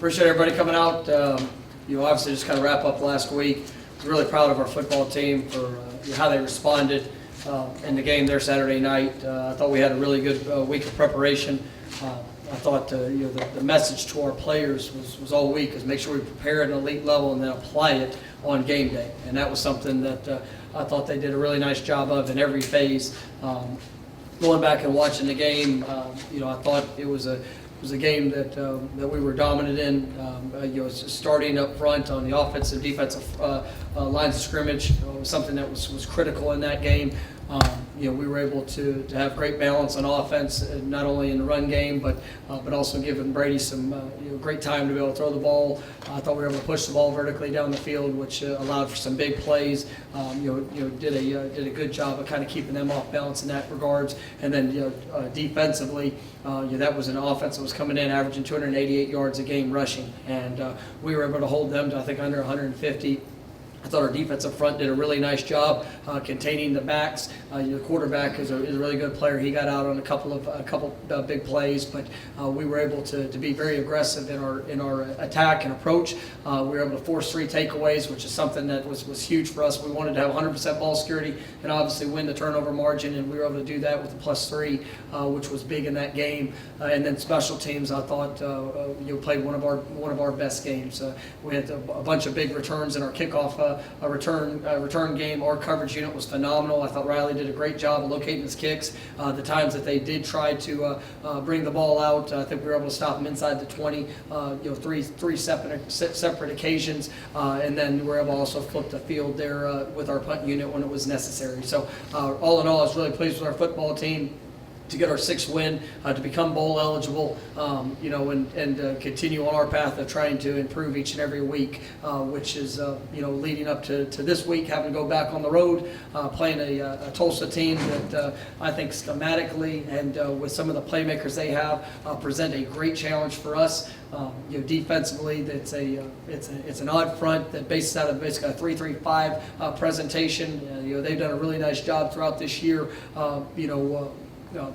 Appreciate everybody coming out. Obviously just kind of wrap up last week. I was really proud of our football team for how they responded in the game there Saturday night. I thought we had a really good week of preparation. I thought the message to our players was all week is make sure we prepare at an elite level and then apply it on game day. And that was something that I thought they did a really nice job of in every phase. Going back and watching the game, I thought it was a game that we were dominant in. Starting up front on the offensive, defensive lines of scrimmage was something that was critical in that game. We were able to have great balance on offense, not only in the run game, but also giving Brady some great time to be able to throw the ball. I thought we were able to push the ball vertically down the field, which allowed for some big plays. Did a good job of kind of keeping them off balance in that regards. And then defensively, that was an offense that was coming in averaging 288 yards a game rushing, and we were able to hold them to I think under 150. I thought our defensive front did a really nice job containing the backs. The quarterback is a really good player. He got out on a couple big plays, but we were able to be very aggressive in our attack and approach. We were able to force 3 takeaways, which is something that was huge for us. We wanted to have 100% ball security and obviously win the turnover margin, and we were able to do that with a +3, which was big in that game. And then special teams, I thought played one of our best games. We had a bunch of big returns in our kickoff. A return game. Our coverage unit was phenomenal. I thought Riley did a great job of locating his kicks. The times that they did try to bring the ball out, I think we were able to stop them inside the 20, three separate occasions, and then we were able to also flip the field there with our punt unit when it was necessary. So all in all, I was really pleased with our football team to get our 6th win, to become bowl eligible, and continue on our path of trying to improve each and every week, which is, leading up to this week, having to go back on the road, playing a Tulsa team that I think schematically and with some of the playmakers they have present a great challenge for us. Defensively, it's an odd front that bases out of basically a 3-3-5 presentation. They've done a really nice job throughout this year.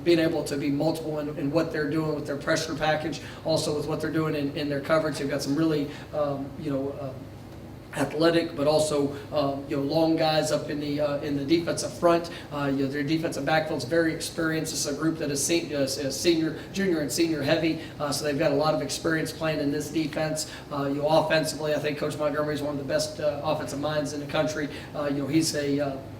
Being able to be multiple in what they're doing with their pressure package, also with what they're doing in their coverage. They've got some really, athletic, but also long guys up in the defensive front. Their defensive backfield's very experienced. It's a group that is senior, junior, and senior heavy, so they've got a lot of experience playing in this defense. Offensively, I think Coach Montgomery is one of the best offensive minds in the country. He's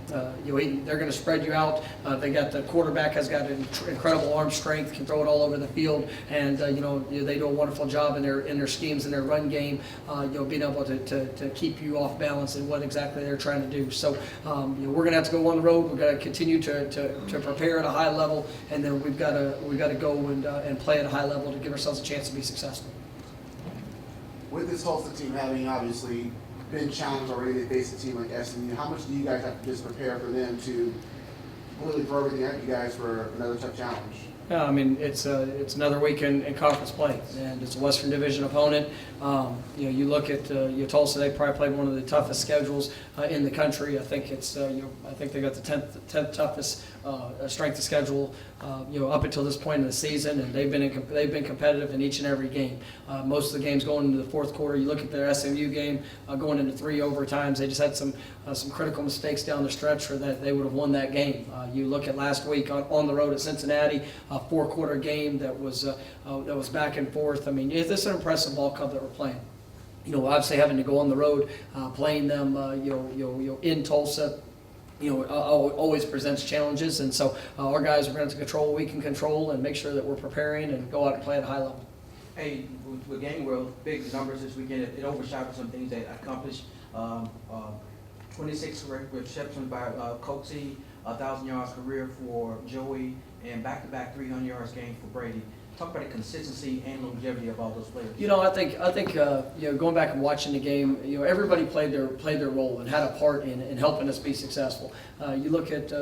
they're going to spread you out. They got the quarterback has got an incredible arm strength, can throw it all over the field, and they do a wonderful job in their schemes and their run game. Being able to keep you off balance in what exactly they're trying to do. So we're going to have to go on the road. We've got to continue to prepare at a high level, and then we've got to go and play at a high level to give ourselves a chance to be successful. With this Tulsa team having obviously been challenged already, they face a team like SMU. How much do you guys have to just prepare for them to completely throw everything at you guys for another tough challenge? Yeah, I mean it's another week in conference play, and it's a Western Division opponent. You look at Tulsa; they probably played one of the toughest schedules in the country. I think it's I think they got the 10th toughest strength of schedule up until this point in the season, and they've been competitive in each and every game. Most of the games going into the 4th quarter. You look at their SMU game going into 3 overtimes. They just had some critical mistakes down the stretch for that they would have won that game. You look at last week on the road at Cincinnati. A 4-quarter game that was back and forth. I mean, this is an impressive ball club that we're playing. Obviously having to go on the road, playing them, in Tulsa, always presents challenges, and so our guys are going to have to control what we can control and make sure that we're preparing and go out and play at a high level. Hey, with Game World, big numbers this weekend, it overshadowed some things they accomplished. 26 receptions by Coatsy, 1,000 yards career for Joey, and back-to-back 300 yards game for Brady. Talk about the consistency and longevity of all those players. I think going back and watching the game, everybody played their role and had a part in helping us be successful. You look at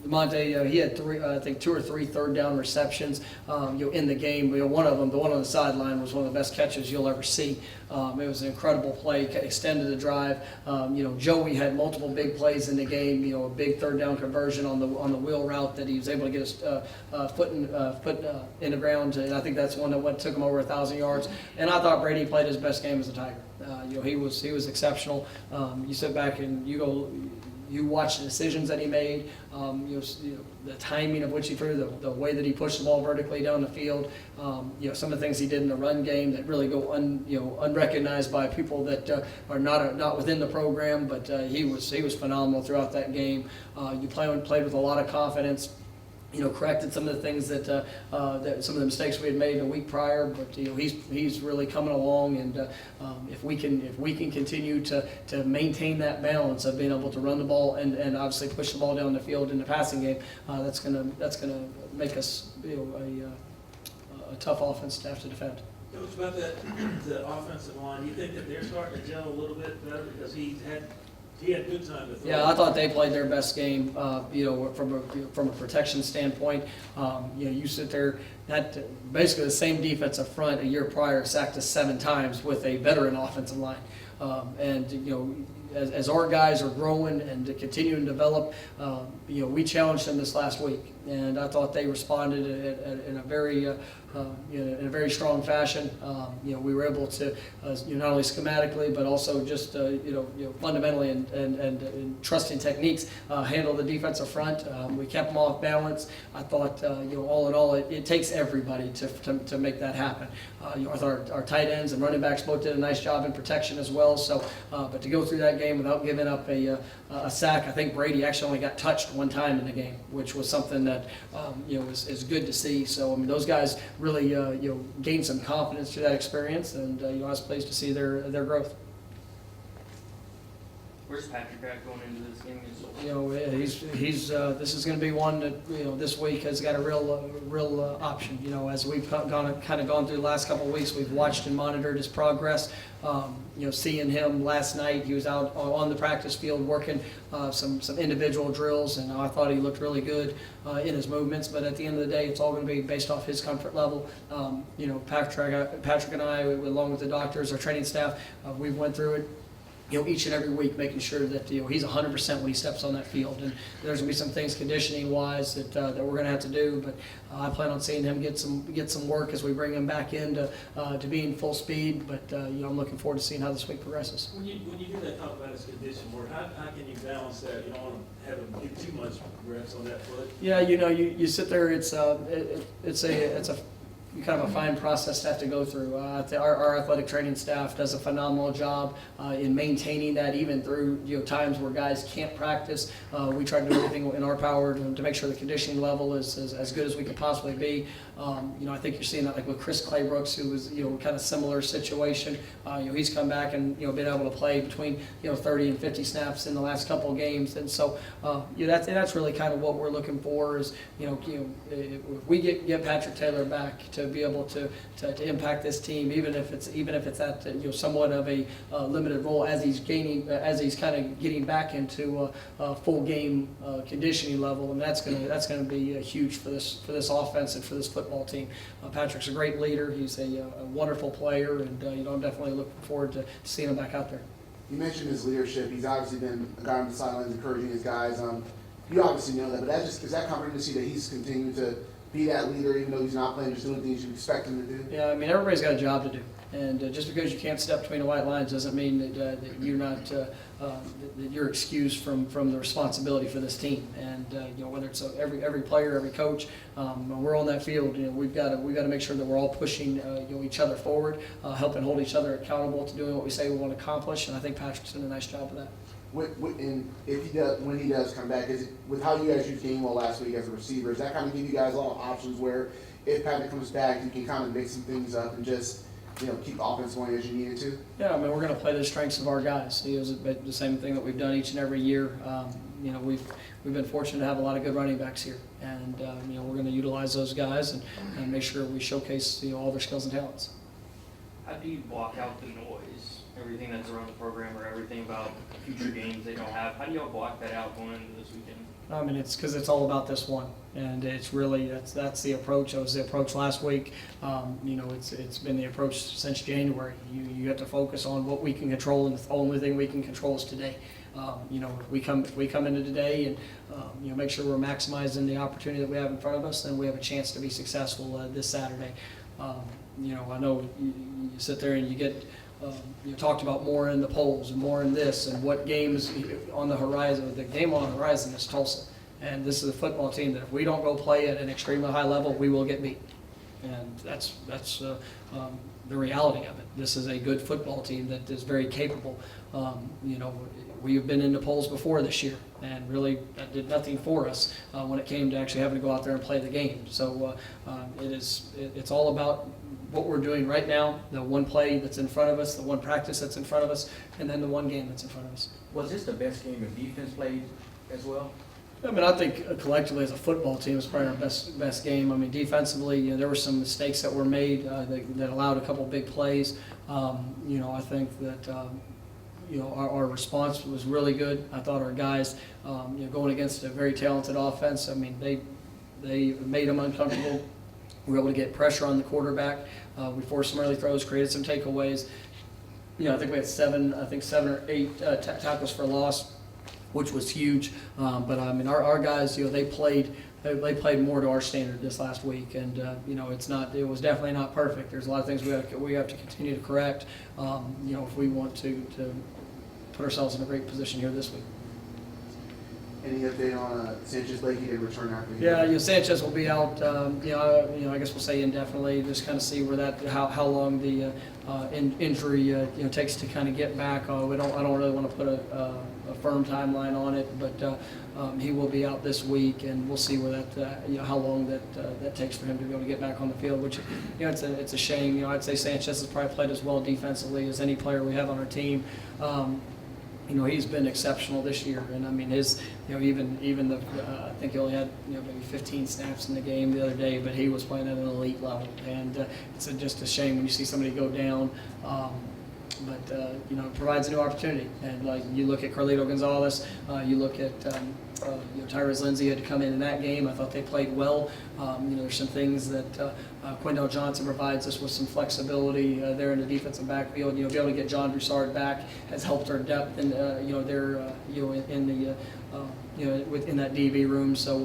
Monte, he had I think 2 or 3 third down receptions, in the game. One of them, the one on the sideline, was one of the best catches you'll ever see. It was an incredible play, extended the drive. Joey had multiple big plays in the game. A big third down conversion on the wheel route that he was able to get his foot in the ground, and I think that's one that took him over 1,000 yards. And I thought Brady played his best game as a Tiger. He was exceptional. You sit back and you watch the decisions that he made, the timing of which he threw, the way that he pushed the ball vertically down the field, some of the things he did in the run game that really go unrecognized by people that are not within the program. But he was phenomenal throughout that game. You played with a lot of confidence. Corrected some of the things that some of the mistakes we had made a week prior, but he's really coming along, and if we can continue to maintain that balance of being able to run the ball and obviously push the ball down the field in the passing game, that's gonna make us a tough offense to have to defend. Coach, about the offensive line, do you think that they're starting to gel a little bit better because he had good time to throw? Yeah, I thought they played their best game. From a protection standpoint, you sit there. That basically the same defensive front a year prior sacked us 7 times with a veteran offensive line, as our guys are growing and to continue to develop, we challenged them this last week, and I thought they responded in a very strong fashion. We were able to, not only schematically but also just fundamentally and trusting techniques, handle the defensive front. We kept them off balance. I thought, all in all, it takes everybody to make that happen. Our tight ends and running backs both did a nice job in protection as well. So, but to go through that game without giving up a sack, I think Brady actually only got touched 1 time in the game, which was something that is good to see. So those guys really gained some confidence through that experience, and I was pleased to see their growth. Where's Patrick at going into this game? He's this is going to be one that this week has got a real option. As we've gone through the last couple of weeks, we've watched and monitored his progress. Seeing him last night, he was out on the practice field working some individual drills, and I thought he looked really good in his movements. But at the end of the day, it's all going to be based off his comfort level. Patrick and I, along with the doctors, our training staff, we went through it. Each and every week, making sure that he's 100% when he steps on that field, and there's going to be some things conditioning wise that we're going to have to do. But I plan on seeing him get some work as we bring him back into to being full speed. But I'm looking forward to seeing how this week progresses. When you do that, talk about his condition work. How can you balance that? You don't want to have him get too much reps on that foot. Yeah, you sit there. It's a kind of a fine process to have to go through. Our athletic training staff does a phenomenal job in maintaining that, even through times where guys can't practice. We try to do everything in our power to make sure the conditioning level is as good as we could possibly be. I think you're seeing that like with Chris Claybrooks, who was kind of similar situation. He's come back and been able to play between 30 and 50 snaps in the last couple of games, and so that's really kind of what we're looking for is if we get Patrick Taylor back to be able to impact this team, even if it's at somewhat of a limited role as he's kind of getting back into a full game conditioning level, and that's gonna be huge for this offense and for this football team. Patrick's a great leader. He's a wonderful player, and I'm definitely looking forward to seeing him back out there. You mentioned his leadership. He's obviously been a guy on the sidelines encouraging his guys. You obviously know that, but is that comforting to see that he's continuing to be that leader, even though he's not playing, just doing things you expect him to do? Yeah, everybody's got a job to do, and just because you can't step between the white lines doesn't mean that you're not that you're excused from the responsibility for this team. And whether it's every player, every coach, when we're on that field, we've got to make sure that we're all pushing each other forward, helping hold each other accountable to doing what we say we want to accomplish. And I think Patrick's done a nice job of that. And when he does come back, is it with how you guys used Gainwell last week as a receiver? Does that kind of give you guys a lot of options where if Patrick comes back, you can kind of mix some things up and just keep the offense going as you need it to? Yeah, we're going to play the strengths of our guys. It's the same thing that we've done each and every year. We've been fortunate to have a lot of good running backs here, and we're going to utilize those guys and make sure we showcase all their skills and talents. how do you block out the noise, everything that's around the program or everything about future games they don't have? How do y'all block that out going into this weekend? I mean, it's because it's all about this one, and it's really that's the approach. That was the approach last week. You know, it's been the approach since January. You have to focus on what we can control, and the only thing we can control is today. You know, if we come into today and you know, make sure we're maximizing the opportunity that we have in front of us, then we have a chance to be successful this Saturday. You know, I know you sit there and you get. You talked about more in the polls and more in this and what games on the horizon. The game on the horizon is Tulsa, and this is a football team that if we don't go play at an extremely high level, we will get beat, and that's the reality of it. This is a good football team that is very capable. You know, we have been in the polls before this year, and really that did nothing for us when it came to actually having to go out there and play the game. So it's all about what we're doing right now, the one play that's in front of us, the one practice that's in front of us, and then the one game that's in front of us. Was this the best game your defense played as well? I mean, I think collectively as a football team, it's probably our best game. I mean, defensively, you know, there were some mistakes that were made that allowed a couple big plays. You know, I think that you know, our response was really good. I thought our guys, you know, going against a very talented offense, I mean, they made them uncomfortable. We were able to get pressure on the quarterback. We forced some early throws, created some takeaways. You know, I think we had seven or eight tackles for loss, which was huge. But I mean, our guys, you know, they played more to our standard this last week, and you know, it was definitely not perfect. There's a lot of things we have to continue to correct. You know, if we want to put ourselves in a great position here this week. Any update on Sanchez Lake? He did return after. Yeah, you know, Sanchez will be out. You know, I guess we'll say indefinitely. Just kind of see where how long the injury you know, takes to kind of get back. I don't really want to put a firm timeline on it, but he will be out this week, and we'll see where that you know, how long that takes for him to be able to get back on the field. Which, you know, it's a shame. You know, I'd say Sanchez has probably played as well defensively as any player we have on our team. You know, he's been exceptional this year, and I mean, you know, even the I think he only had, you know, maybe 15 snaps in the game the other day, but he was playing at an elite level, and it's just a shame when you see somebody go down. But you know, it provides a new opportunity, and like you look at Carlito Gonzalez, you look at you know, Tyrese Lindsey had to come in that game. I thought they played well. You know, there's some things that Quindell Johnson provides us with some flexibility there in the defensive backfield. You know, be able to get John Broussard back has helped our depth, and you know, they're you know, in the you know, within that DB room. So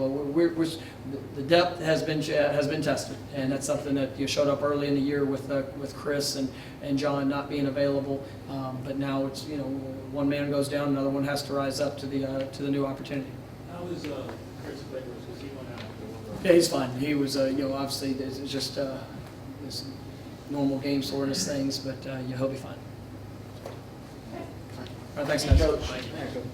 the depth has been tested, and that's something that you showed up early in the year with Chris and John not being available. But now it's, you know, one man goes down, another one has to rise up to the new opportunity. How is Chris Players, because he went out after Yeah, he's fine. He was, you know, obviously it's just this normal game soreness things, but yeah, he'll be fine. All right, thanks, guys. Coach. Yeah, Coach.